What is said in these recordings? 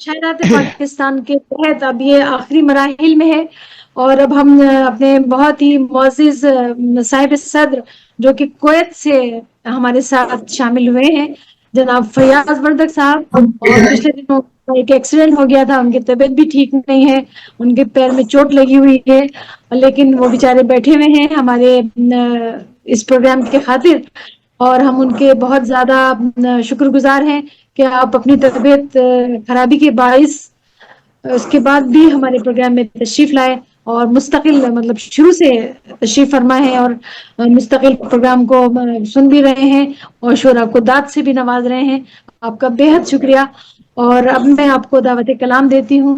شاہراہ پاکستان کے تحت اب یہ آخری مراحل میں ہے، اور اب ہم اپنے بہت ہی معزز صاحب صدر جو کہ کویت سے ہمارے ساتھ شامل ہوئے ہیں، جناب فیاض بردک صاحب. اور پچھلے دنوں ایک ایکسیڈنٹ ہو گیا تھا، ان کی طبیعت بھی ٹھیک نہیں ہے، ان کے پیر میں چوٹ لگی ہوئی ہے، لیکن وہ بیچارے بیٹھے ہوئے ہیں ہمارے اس پروگرام کے خاطر، اور ہم ان کے بہت زیادہ شکر گزار ہیں کہ آپ اپنی طبیعت خرابی کے باعث اس کے بعد بھی ہمارے پروگرام میں تشریف لائے، اور مستقل مطلب شروع سے تشریف فرما ہے، اور مستقل پروگرام کو سن بھی رہے ہیں، اور شعراء کو داد سے بھی نواز رہے ہیں. آپ کا بے حد شکریہ. اور اب میں آپ کو دعوت کلام دیتی ہوں،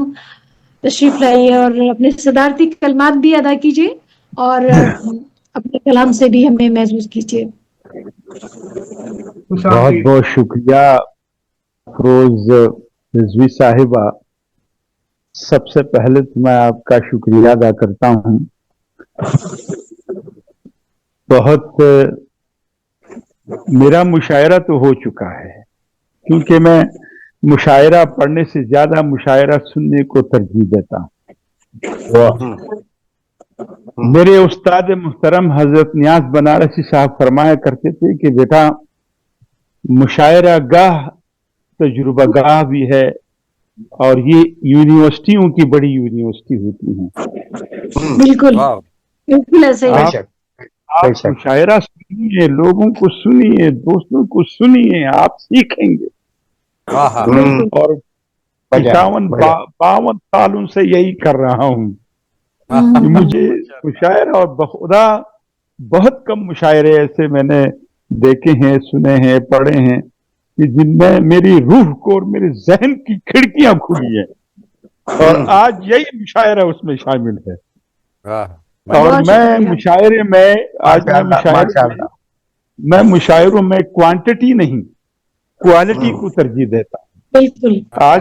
تشریف لائیے اور اپنے صدارتی کلمات بھی ادا کیجیے، اور اپنے کلام سے بھی ہمیں محظوظ کیجیے. بہت بہت شکریہ افروز رضوی صاحبہ. سب سے پہلے تو میں آپ کا شکریہ ادا کرتا ہوں. بہت میرا مشاعرہ تو ہو چکا ہے، کیونکہ میں مشاعرہ پڑھنے سے زیادہ مشاعرہ سننے کو ترجیح دیتا ہوں. میرے استاد محترم حضرت نیاز بنارسی صاحب فرمایا کرتے تھے کہ بیٹا مشاعرہ گاہ تجربہ گاہ بھی ہے، اور یہ یونیورسٹیوں کی بڑی یونیورسٹی ہوتی ہیں. بالکل بالکل ایسے ہی. آپ مشاعرہ سنیے، لوگوں کو سنیے، دوستوں کو سنیے، آپ سیکھیں گے. اور 52 سالوں سے یہی کر رہا ہوں. مجھے مشاعرہ اور بخدا بہت کم مشاعرے ایسے میں نے دیکھے ہیں، سنے ہیں، پڑھے ہیں کہ جن میں میری روح کو اور میرے ذہن کی کھڑکیاں کھلی ہیں، اور آج یہی مشاعرہ اس میں شامل ہے. اور میں مشاعرے میں آج میں مشاعروں میں کوانٹٹی نہیں کوالٹی کو ترجیح دیتا ہوں. بالکل آج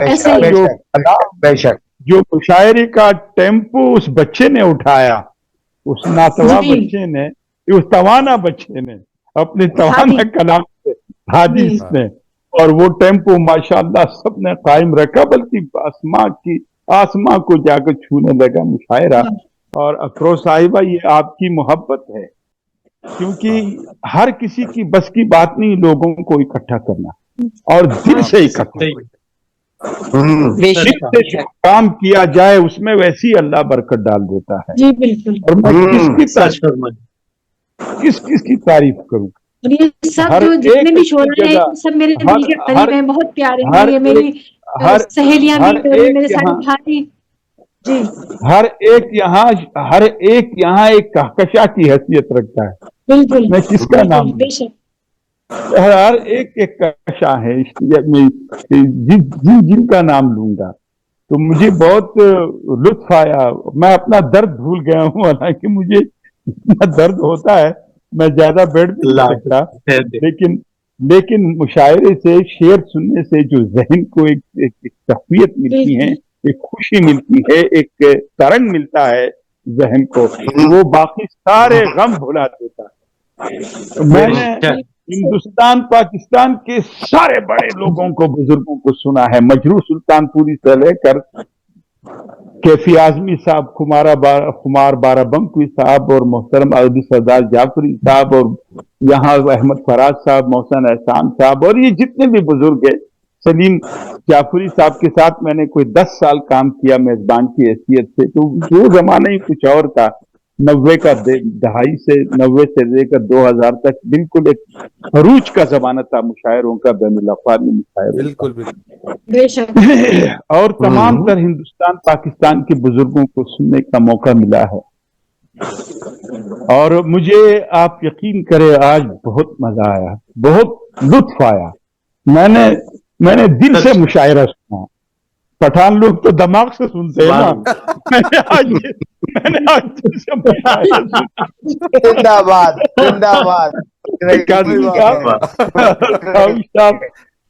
جو مشاعرے کا ٹیمپو اس بچے نے اٹھایا، اس ناتواں بچے نے، اس توانا بچے نے اپنے توانا کلام سے حدیث نے، اور وہ ٹیمپو ماشاءاللہ سب نے قائم رکھا، بلکہ آسمان کو جا کر چھونے لگا مشاعرہ. اور افروز صاحبہ یہ آپ کی محبت ہے، کیونکہ ہر کسی کی بس کی بات نہیں لوگوں کو اکٹھا کرنا، اور دل سے اکٹھا جو کام کیا جائے اس میں ویسی اللہ برکت ڈال دیتا ہے. جی بالکل. اور میں کس کی تعریف کروں. اور یہ سب جو جتنے بھی شعراء ہیں سب میرے دل کے قریب ہیں، بہت پیارے ہیں، یہ میری سہیلیاں بھی اور یہ میرے سارے بھائی. جی ہر ایک یہاں ایک کہکشاں کی حیثیت رکھتا ہے. بالکل میں کس کا نام بے شک. ہر ایک کہکشاں ہے، جن کا نام لوں گا تو مجھے بہت لطف آیا. میں اپنا درد بھول گیا ہوں، حالانکہ مجھے اتنا درد ہوتا ہے میں زیادہ بیٹھ بھی نہیں سکتا، لیکن مشاعرے سے، شعر سننے سے جو ذہن کو ایک تقویت ملتی ہے، ایک خوشی ملتی ہے، ایک ترنگ ملتا ہے ذہن کو، وہ باقی سارے غم بھلا دیتا ہے. میں نے ہندوستان پاکستان کے سارے بڑے لوگوں کو، بزرگوں کو سنا ہے، مجروح سلطان پوری سے لے کر کیفی اعظمی صاحب، خمار بارہ بنکی صاحب، اور محترم عربی سردار جعفری صاحب، اور یہاں احمد فراز صاحب، محسن احسان صاحب، اور یہ جتنے بھی بزرگ ہیں. سلیم جعفری صاحب کے ساتھ میں نے کوئی 10 سال کام کیا میزبان کی حیثیت سے، تو وہ زمانہ ہی کچھ اور تھا. 90 سے لے کر 2000 تک بالکل ایک عروج کا زمانہ تھا مشاعروں کا، بین الاقوامی مشاعروں کا. اور تمام تر ہندوستان پاکستان کے بزرگوں کو سننے کا موقع ملا ہے. اور مجھے آپ یقین کریں آج بہت مزہ آیا، بہت لطف آیا. میں نے دل سے مشاعرہ سنا. پٹھان لوگ تو دماغ سے سنتے ہیں نا، میں نے آج دل سے مشاعرہ سنا. زندہ باد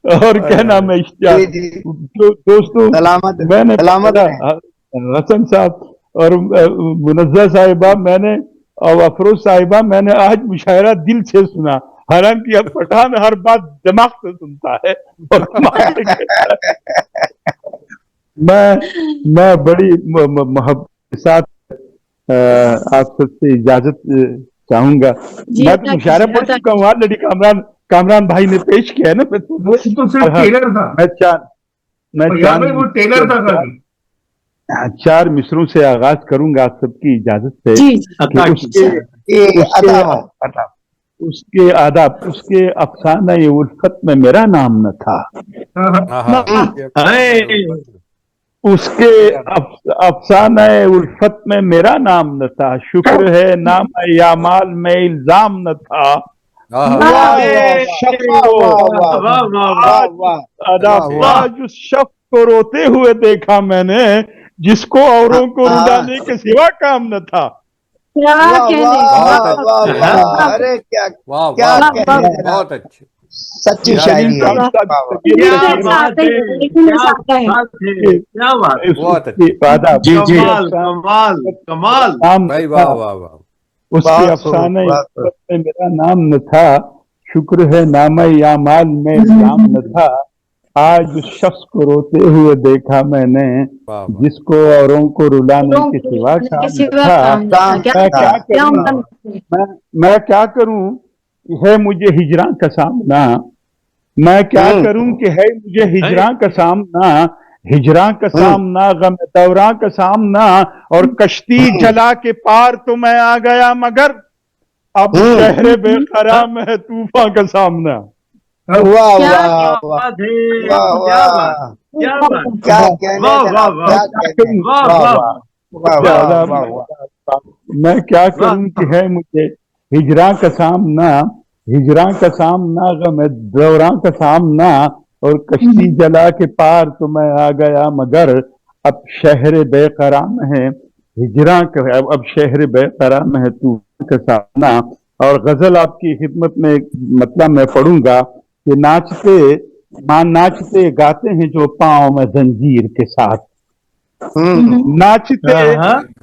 اور کیا نام ہے اشتیاق دوستوں، میں نے حسن صاحب اور منزہ صاحبہ، میں نے اور افروز صاحبہ، میں نے آج مشاعرہ دل سے سنا. حالانکہ اب پٹھان ہر بات دماغ سے سنتا ہے اور میں بڑی محبت کے ساتھ آپ سب سے اجازت چاہوں گا. میں تو مشاعرہ پڑھ چکا ہوں آلریڈی. کامران بھائی نے پیش کیا ہے نا. وہ تو صرف ٹیلر تھا. وہ ٹیلر تھا. 4 مصروں سے آغاز کروں گا آپ سب کی اجازت سے. اس کے آداب, اس کے افسانہ الفت میں میرا نام نہ تھا. اس کے افسانہ الفت میں میرا نام نہ تھا. شکر ہے نام یا مال میں الزام نہ تھا. آج اس شخص کو روتے ہوئے دیکھا میں نے جس کو اوروں کو رلانے کے سوا کام نہ تھا. سچی شاعری اس کے افسانے میں میرا نام نہ تھا. شکر ہے نامہ یا مال میں الزام نہ تھا. آج اس شخص کو روتے ہوئے دیکھا میں نے جس کو اوروں کو رلانے کے سوا کام تھا. میں کیا کروں ہے مجھے ہجراں کا سامنا. میں کیا کروں کہ ہے مجھے ہجراں کا سامنا. ہجراں کا سامنا, غم دوراں کا سامنا, اور کشتی جلا کے پار تو میں آ گیا مگر اب شہر بے قرار میں ہے طوفان کا سامنا. میں کیا کروں کہ ہے مجھے ہجراں کا سامنا. ہجراں کا سامنا, غم دوراں کا سامنا, اور کشتی جلا کے پار تو میں آ گیا مگر اب شہر بے قرار میں ہے ہجراں کا, اب شہر بے قرار میں ہے طوفان کا سامنا. اور غزل آپ کی خدمت میں مطلب میں پڑھوں گا کہ ناچتے گاتے ہیں جو پاؤں میں زنجیر کے ساتھ. ناچتے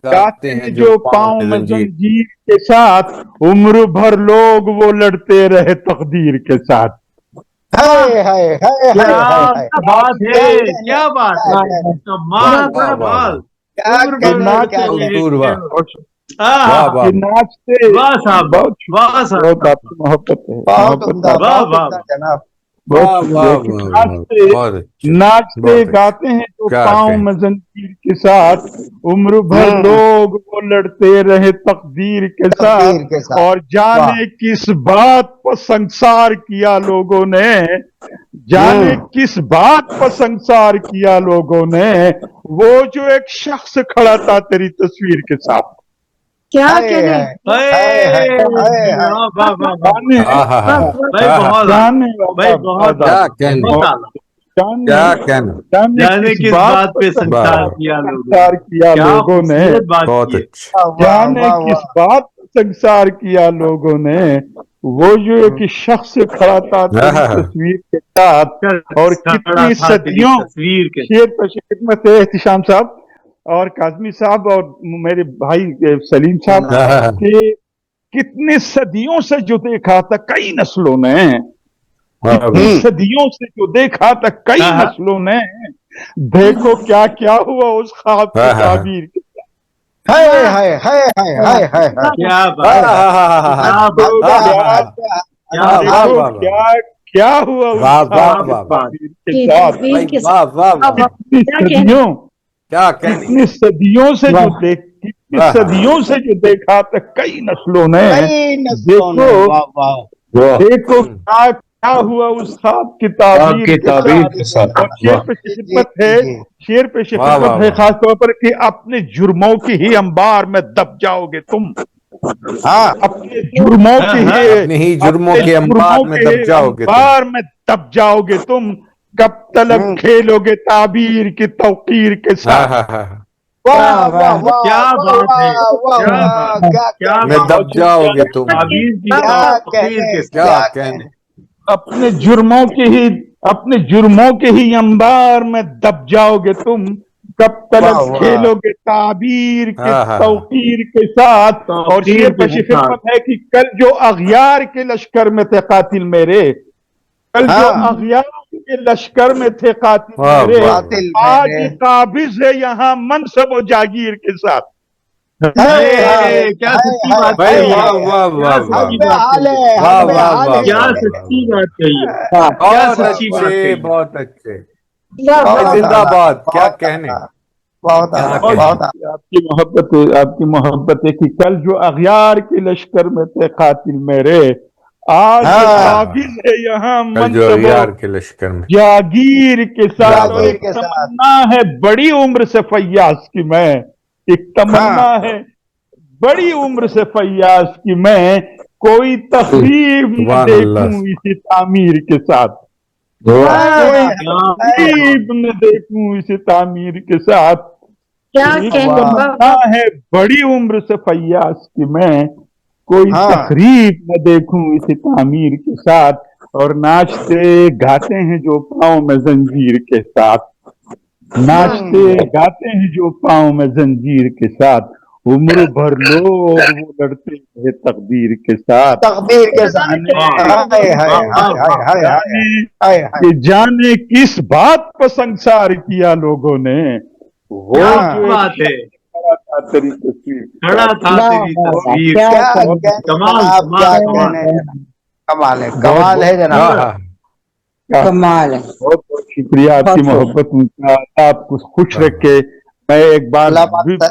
گاتے ہیں جو پاؤں میں زنجیر کے ساتھ, عمر بھر لوگ وہ لڑتے رہے تقدیر کے ساتھ. ناچتے گاتے ہیں جو پاؤں میں زنجیر کے ساتھ, عمر بھر لوگ وہ لڑتے رہے تقدیر کے ساتھ. اور جانے کس بات پر سنسار کیا لوگوں نے, جانے کس بات پر سنسار کیا لوگوں نے, وہ جو ایک شخص کھڑا تھا تیری تصویر کے ساتھ. کیا جانے کس بات پہ سنسار کیا لوگوں نے, جانے کس بات پہ سنسار کیا لوگوں نے, وہ جو ایک شخص کھڑا تھا تصویر کے ساتھ. اور کتنی صدیوں شیر پیش خدمت ہے احتشام صاحب اور کاظمی صاحب اور میرے بھائی سلیم صاحب کہ کتنے صدیوں سے جو دیکھا تھا کئی نسلوں نے, صدیوں سے جو دیکھا تھا کئی نسلوں نے, دیکھو کیا کیا ہوا اس خواب کی تعبیر کے کیا ہوا صدیوں سے جو دیکھا تھا کئی نسلوں نے, دیکھو کیا ہوا اس خواب کی تعبیر کے ساتھ. شیر پیش خدمت ہے خاص طور پر کہ اپنے جرموں کی ہی انبار میں دب جاؤ گے تم. اپنے جرموں کے انبار میں دب جاؤ گے تم. کب تلک کھیلو گے تعبیر کی توقیر کے ساتھ. کیا بات ہے, میں دب جاؤ گے تم. اپنے جرموں کے ہی انبار میں دب جاؤ گے تم. کب تلک کھیلو گے تعبیر کے توقیر کے ساتھ. اور شیر پیش خدمت ہے کہ کل جو اغیار کے لشکر میں تھے قاتل میرے, کل جو اغیار کے لشکر میں تھے قاتل میرے، آج قابض ہے یہاں منصب و جاگیر کے ساتھ. کیا سچی بات ہے، واہ واہ واہ واہ، کیا سچی بات کہی ہے، بہت اچھے بہت اچھے، زندہ باد، کیا کہنے. آپ کی محبت ہے کہ کل جو اغیار کے لشکر میں تھے قاتل میرے، آج قابض ہے یہاں منصب کے لشکر میں جاگیر کے ساتھ. اور ایک تمنا ہے بڑی عمر سے فیاض کی میں، ایک تمنا ہے بڑی عمر سے فیاض کی میں، کوئی تخریب نہ دیکھوں اسی تعمیر کے ساتھ، کوئی تخریب نہ دیکھوں اسی تعمیر کے ساتھ. تمنا ہے بڑی عمر سے فیاض کی میں، کوئی تخریب نہ دیکھوں اسی تعمیر کے ساتھ. اور ناچتے گاتے ہیں جو پاؤں میں زنجیر کے ساتھ، ناچتے گاتے ہیں جو پاؤں میں زنجیر کے ساتھ، عمر بھر لوگ وہ لڑتے ہیں تقدیر کے ساتھ. تقدیر کے ساتھ کہ جانے کس بات پر سنسار کیا لوگوں نے، وہ بات ہے، تیری تصویر کھڑا تھا تیری تصویر. کمال ہے، کمال ہے جناب، کمال ہے. بہت بہت شکریہ آپ کی محبت، آپ کو خوش رکھے. میں ایک بار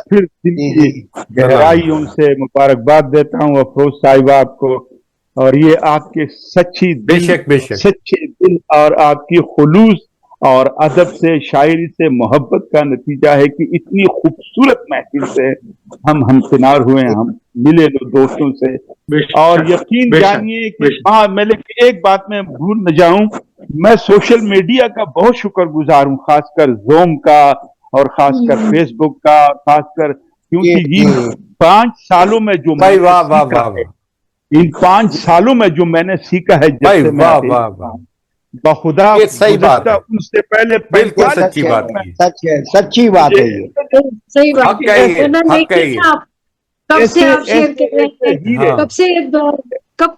پھر دل کی گہرائیوں سے مبارکباد دیتا ہوں افروز صاحب آپ کو، اور یہ آپ کے سچے دل اور آپ کی خلوص اور ادب سے، شاعری سے محبت کا نتیجہ ہے کہ اتنی خوبصورت محفل سے ہم ہمکنار ہوئے، ہم ملے دوستوں سے. اور یقین جانیے کہ میں ایک بات میں بھول نہ جاؤں، میں سوشل میڈیا کا بہت شکر گزار ہوں، خاص کر زوم کا اور خاص کر فیس بک کا، خاص کر کیونکہ ان 5 سالوں میں جو میں نے ان 5 سالوں میں جو میں نے سیکھا ہے، جب سے میں بخدا گزشتہ ان سے پہلے بالکل سچی بات ہے، سچی بات ہے، یہ صحیح بات ہے. کب سے آپ شیئر کر رہے ہیں،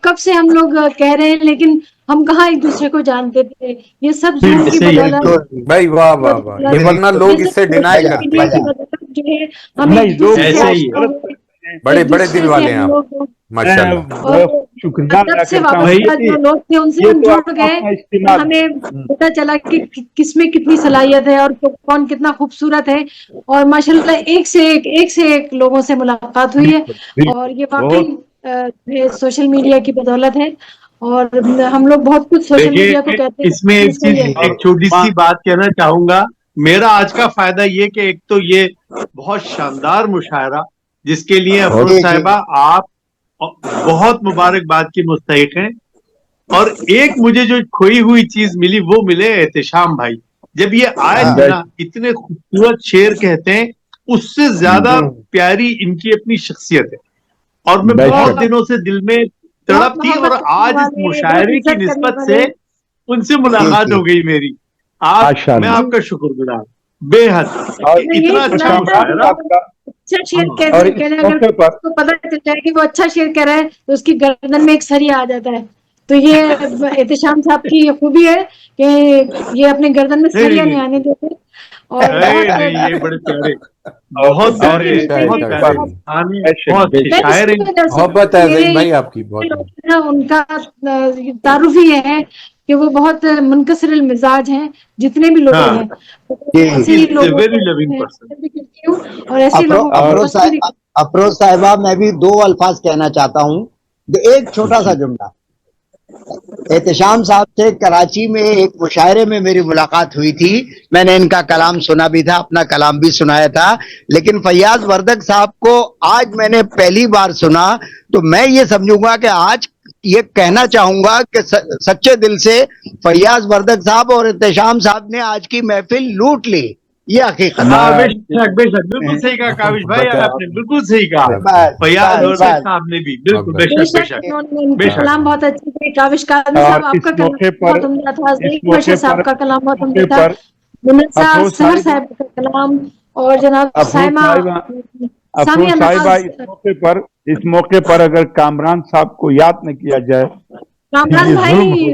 کب سے ہم لوگ کہہ رہے ہیں، لیکن ہم کہاں ایک دوسرے کو جانتے تھے. یہ سب زوم کی بدولت، بھائی واہ واہ واہ، ورنہ لوگ اس سے ڈینائی کرتے ہیں. جو ہے ہم ایک دوسرے سے بڑے بڑے دل والے ہیں آپ، ماشاءاللہ. ادب سے وابستہ جو لوگ تھے ان سے ہم جڑ گئے، ہمیں پتا چلا کہ کس میں کتنی صلاحیت ہے اور کون کتنا خوبصورت ہے. اور ماشاءاللہ ایک سے ایک لوگوں سے ملاقات ہوئی ہے، اور یہ واقعی سوشل میڈیا کی بدولت ہے. اور ہم لوگ بہت کچھ سوشل میڈیا کو کہتے ہیں. اس میں ایک چھوٹی سی بات کہنا چاہوں گا. میرا آج کا فائدہ یہ کہ ایک تو یہ بہت شاندار مشاعرہ جس کے لیے افروز صاحبہ آپ بہت مبارکباد کی مستحق ہیں. اور ایک مجھے جو کھوئی ہوئی چیز ملی وہ ملے احتشام بھائی. جب یہ آئے تھے نا، اتنے خوبصورت شعر کہتے ہیں، اس سے زیادہ پیاری ان کی اپنی شخصیت ہے. اور میں بہت دنوں سے دل میں تڑپ تھی، اور آج اس مشاعرے کی نسبت سے ان سے ملاقات ہو گئی میری. میں آپ کا شکر گزار بے حد. اتنا اچھا مشاعرہ، اچھا شعر کیسے کہہ رہے ہیں، اگر اس کو پتہ چل جائے کہ وہ اچھا شعر کہہ رہا ہے تو اس کی گردن میں ایک سریا آ جاتا ہے. تو یہ احتشام صاحب کی یہ خوبی ہے کہ یہ اپنے گردن میں سریا نہیں آنے دیتے. اور یہ بڑے پیارے، بہت شاعر ہیں. محبت ہے زین بھائی آپ کی بہت. ان کا تعارف ہی ہے کہ وہ بہت منکسر المزاج ہیں، جتنے بھی لوگ ہیں ایسے ہی لوگ. اور ایسے لوگوں افروز صاحبہ، میں بھی 2 الفاظ کہنا چاہتا ہوں. ایک چھوٹا سا جملہ. احتشام صاحب سے کراچی میں ایک مشاعرے میں میری ملاقات ہوئی تھی. میں نے ان کا کلام سنا بھی تھا، اپنا کلام بھی سنایا تھا. لیکن فیاض وردگ صاحب کو آج میں نے پہلی بار سنا، تو میں یہ سمجھوں گا کہ آج یہ کہنا چاہوں گا کہ سچے دل سے فیاض وردگ صاحب اور احتشام صاحب نے آج کی محفل لوٹ لی. یہ حقیقت ہے. بے شک بالکل صحیح کہا کاوش بھائی، آپ نے بالکل صحیح کہا. فیاض وردگ صاحب نے بھی بالکل بے شک کلام بہت اچھا تھا. کاوش قادری صاحب آپ کا کلام بہت عمدہ تھا. زین بشیر صاحب کا کلام بہت عمدہ تھا. منزہ سحر صاحب کا کلام، اور جناب سائمہ اس موقع پر اگر کامران صاحب کو یاد نہ کیا جائے، کامران بھائی